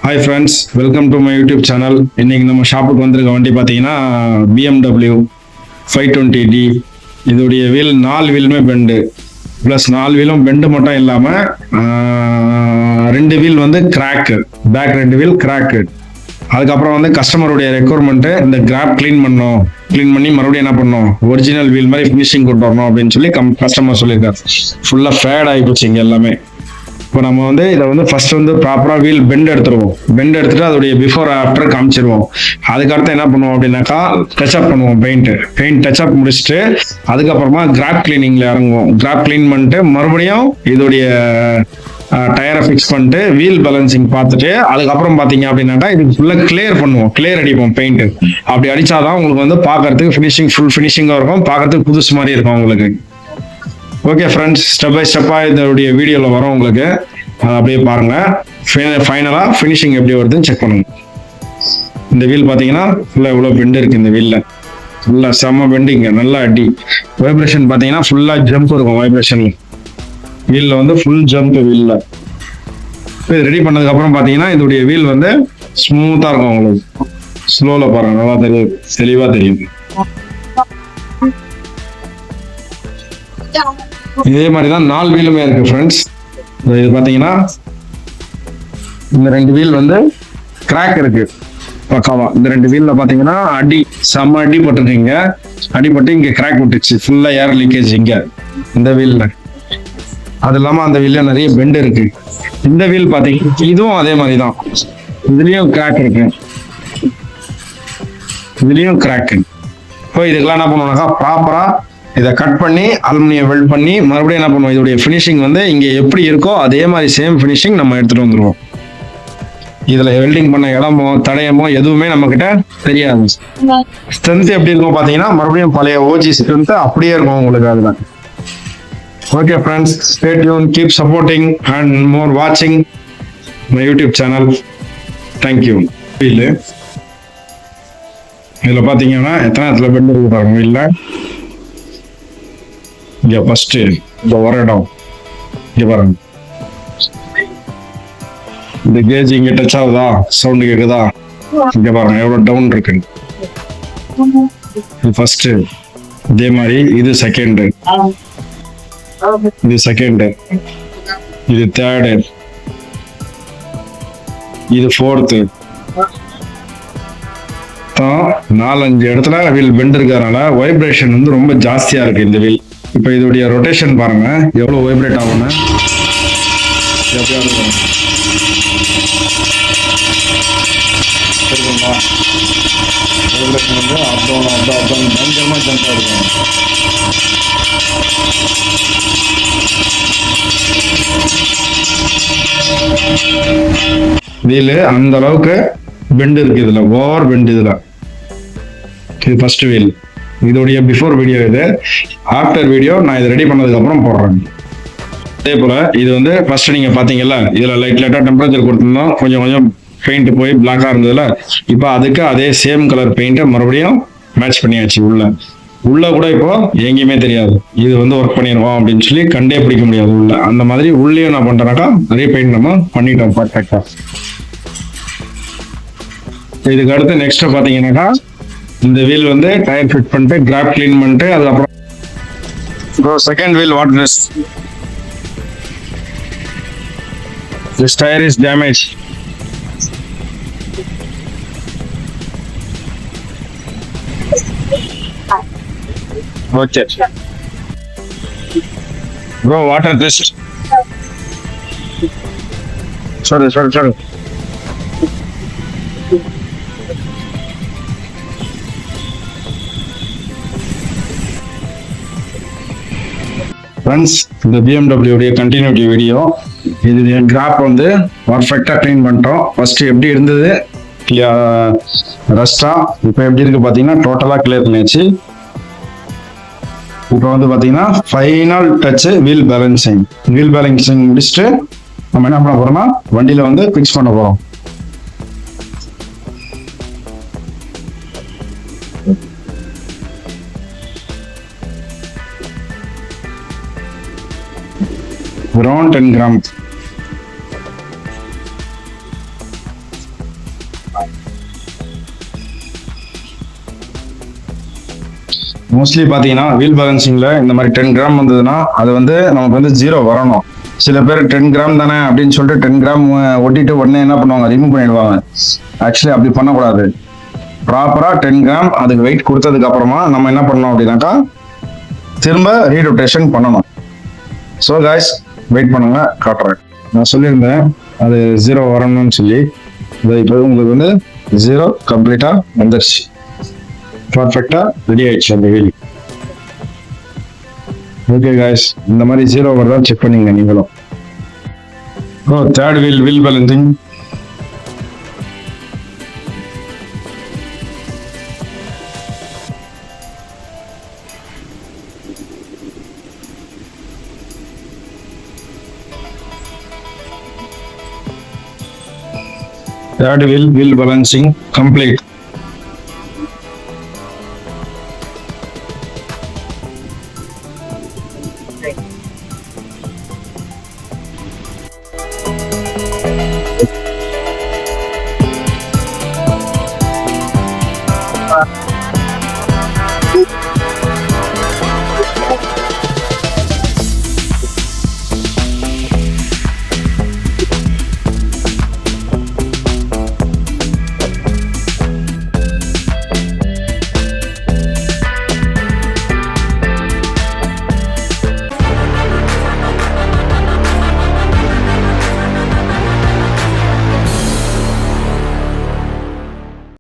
Hi friends, welcome to my YouTube channel. இன்னைக்கு நம்ம ஷாப்புக்கு வந்திருக்க வண்டி பார்த்தீங்கன்னா BMW 520D. இதோடைய வீல் 4 வீலுமே பெண்டு, ப்ளஸ் 4 வீலும் பெண்டு மட்டும் இல்லாமல் 2 வீல் வந்து கிராக்கு, பேக் 2 வீல் கிராக்கு. அதுக்கப்புறம் வந்து கஸ்டமருடைய ரெக்குவயர்மெண்ட்டு இந்த கிராப் க்ளீன் பண்ணி மறுபடியும் என்ன பண்ணோம், ஒரிஜினல் வீல் மாதிரி ஃபினிஷிங் கொண்டு வரணும் அப்படின்னு சொல்லி கஸ்டமர் சொல்லியிருக்காரு. ஃபுல்லாக ஃபேட் ஆகிப்போச்சு இங்கே எல்லாமே. இப்போ நம்ம வந்து இதை வந்து ஃபர்ஸ்ட் வந்து ப்ராப்பராக வீல் பெண்ட் எடுத்துருவோம். பெண்ட் எடுத்துட்டு அதோடைய பிஃபோர் ஆஃப்டர் காமிச்சிருவோம். அதுக்கடுத்து என்ன பண்ணுவோம் அப்படின்னாக்கா டச்அப் பண்ணுவோம். பெயிண்ட் டச்அப் முடிச்சுட்டு அதுக்கப்புறமா கிராப் கிளீனிங்ல இறங்குவோம். கிராப் கிளீன் பண்ணிட்டு மறுபடியும் இதோடைய டயரை ஃபிக்ஸ் பண்ணிட்டு வீல் பேலன்சிங் பார்த்துட்டு அதுக்கப்புறம் பார்த்தீங்க அப்படின்னாக்கா இதுக்கு ஃபுல்லாக கிளியர் அடிப்போம் பெயிண்ட். அப்படி அடிச்சாதான் உங்களுக்கு வந்து பார்க்கறதுக்கு ஃபுல் ஃபினிஷிங்காக இருக்கும், பார்க்கறதுக்கு புதுசு மாதிரி இருக்கும் உங்களுக்கு. ஓகே ஃப்ரெண்ட்ஸ், ஸ்டெப் பை ஸ்டெப்பாக இதோடைய வீடியோவில் வரும் உங்களுக்கு, அதை அப்படியே பாருங்கள். ஃபைனலாக ஃபினிஷிங் எப்படி வருதுன்னு செக் பண்ணுங்க. இந்த வீல் பார்த்தீங்கன்னா ஃபுல்லாக இவ்வளோ பெண்டு இருக்குது. இந்த வீலில் ஃபுல்லாக செம்ம பெண்டிங்க, நல்லா அடி. வைப்ரேஷன் பார்த்தீங்கன்னா ஃபுல்லாக ஜம்ப் இருக்கும். வைப்ரேஷனில் வீலில் வந்து ஃபுல் ஜம்ப் வீலில். இது ரெடி பண்ணதுக்கப்புறம் பார்த்தீங்கன்னா இதோடைய வீல் வந்து ஸ்மூத்தாக இருக்கும் உங்களுக்கு. ஸ்லோவில் பாருங்கள், நல்லா தெரியும், தெளிவாக தெரியும். இதே மாதிரி தான் 4 வீலுமே இருக்கு ஃப்ரெண்ட்ஸ். இது பார்த்தீங்கன்னா இந்த 2 வீல் வந்து கிராக் இருக்கு பக்காவா. இந்த 2 வீல்ல பார்த்தீங்கன்னா செம்ம அடிபட்டுருக்கீங்க. அடிபட்டு இங்கே கிராக் விட்டுச்சு, ஃபுல்லாக ஏர் லீக்கேஜ் இங்கே இந்த வீல்ல. அது இல்லாமல் அந்த வீல்ல நிறைய பெண்ட் இருக்கு. இந்த வீல் பார்த்தீங்கன்னா இதுவும் அதே மாதிரி தான், இதுலேயும் கிராக் இருக்கு, இதுலேயும் கிராக்கு. இப்போ இதுக்கெல்லாம் என்ன பண்ணுவோம்னாக்கா ப்ராப்பராக இதை கட் பண்ணி அலுமினியம் வெல்ட் பண்ணி மறுபடியும் என்ன பண்ணுவோம், இதோடைய ஃபினிஷிங் வந்து இங்கே எப்படி இருக்கோ அதே மாதிரி சேம் ஃபினிஷிங் நம்ம எடுத்துகிட்டு வந்துடுவோம். இதில் வெல்டிங் பண்ண இடமோ தடையமோ எதுவுமே நம்மக்கிட்ட தெரியாது. ஸ்ட்ரென்த் எப்படி இருக்கும் பார்த்தீங்கன்னா மறுபடியும் பழைய ஓஜி ஸ்ட்ரென்த் அப்படியே இருக்கும் உங்களுக்கு அதில். Okay friends, stay tuned, keep supporting and more வாட்சிங் my YouTube channel. Thank you. Wheel இதில் பார்த்தீங்கன்னா எத்தனை இடத்துல பெண்ட் இருக்கு பாருங்க. வீலில் இங்க ஃபர்ஸ்ட் இந்த ஒரு இடம் இங்க பாருங்க, இந்த கேஜ் இங்க டச் ஆகுதா, சவுண்ட் கேக்குதா, இங்க பாருங்க எவ்வளவு டவுன் இருக்கு. இது ஃபர்ஸ்ட். இதே மாதிரி இது செகண்ட், இது தேர்டு, இது ஃபோர்த்து. 4-5 இடத்துல வீல் பெண்ட் இருக்கிறதுனால வைப்ரேஷன் வந்து ரொம்ப ஜாஸ்தியா இருக்கு இந்த வீல். இப்போ இதோடைய ரொட்டேஷன் பாருங்க எவ்வளோ வைப்ரேட் ஆகும்னு. இருக்குங்களா, வைப்ரேஷன் வந்து அப் டவுன் பயங்கரமாக ஜம்ப் ஆகிருக்கும். வீல் அந்த அளவுக்கு பெண்ட் இருக்கு, இதுல ஓவர் பெண்ட். இதுல இது ஃபர்ஸ்ட் வீல். இதோடைய பிஃபோர் வீடியோ இது, ஆஃப்டர் வீடியோ நான் இதை ரெடி பண்ணதுக்கு அப்புறம் போடுறேன். அதே போல இது வந்து ஃபர்ஸ்ட் நீங்க பாத்தீங்கல்ல, இதுல லைட்டா டெம்பரேச்சர் கொடுத்துருந்தோம், கொஞ்சம் பெயிண்ட் போய் பிளாக்கா இருந்ததுல, இப்போ அதுக்கு அதே சேம் கலர் பெயிண்ட்டை மறுபடியும் மேட்ச் பண்ணியாச்சு. உள்ள கூட இப்போ எங்கேயுமே தெரியாது இது வந்து ஒர்க் பண்ணிடுவோம் அப்படின்னு சொல்லி கண்டே பிடிக்க முடியாது உள்ள. அந்த மாதிரி உள்ளேயும் நான் பண்றேனாக்கா நிறைய பெயிண்ட் நம்ம பண்ணிட்டோம் பர்ஃபெக்டா. இதுக்கு அடுத்து நெக்ஸ்ட் பாத்தீங்கன்னாக்கா இந்த வீல் வந்து டயர் ஃபிட் பண்ணிட்டு கிராப் கிளீன் பண்ணிட்டு அதுக்கப்புறம் second wheel what this tire is damaged. Okay bro, water this. Sorry friends, இந்த BMW உடைய கண்டினியூட்டி வீடியோ. இது கிராப் வந்து பர்ஃபெக்டாக க்ளீன் பண்ணிட்டோம். ஃபர்ஸ்ட் எப்படி இருந்தது ரஸ்டா, இப்போ எப்படி இருக்கு பார்த்தீங்கன்னா டோட்டலாக கிளியர் பண்ணியாச்சு. இப்போ வந்து பார்த்தீங்கன்னா final touch wheel balancing. Wheel balancing முடிச்சுட்டு நம்ம என்ன பண்ண போறோம்னா வண்டியில வந்து ஃபிக்ஸ் பண்ண போறோம். Around 10 grams. மோஸ்ட்லி பார்த்தீங்கன்னா வீல் பேலன்சிங்ல இந்த மாதிரி 10 கிராம் வந்ததுன்னா அது வந்து நமக்கு வந்து 0 வரணும். சில பேர் 10 கிராம் தானே அப்படின்னு சொல்லிட்டு 10 கிராம் ஒட்டிட்டு உடனே என்ன பண்ணுவாங்க, ரிமூவ் பண்ணிடுவாங்க. ஆக்சுவலி அப்படி பண்ணக்கூடாது. ப்ராப்பரா 10 கிராம் அதுக்கு வெயிட் கொடுத்ததுக்கு அப்புறமா நம்ம என்ன பண்ணணும் அப்படின்னாக்கா திரும்ப ரீரொட்டேஷன் பண்ணணும். ஸோ காய்ஸ், வெயிட் பண்ணுங்க, காட்டுறேன். நான் சொல்லியிருந்தேன் அது 0 வரணும்னு சொல்லி. இப்போ உங்களுக்கு வந்து 0 கம்ப்ளீட்டா வந்துருச்சு. பர்ஃபெக்டா ரெடி ஆயிடுச்சு அந்த வீல். ஓகே காய்ஸ், இந்த மாதிரி 0 வருதா செக் பண்ணிங்க நீங்களும். Third wheel balancing. Third wheel balancing complete.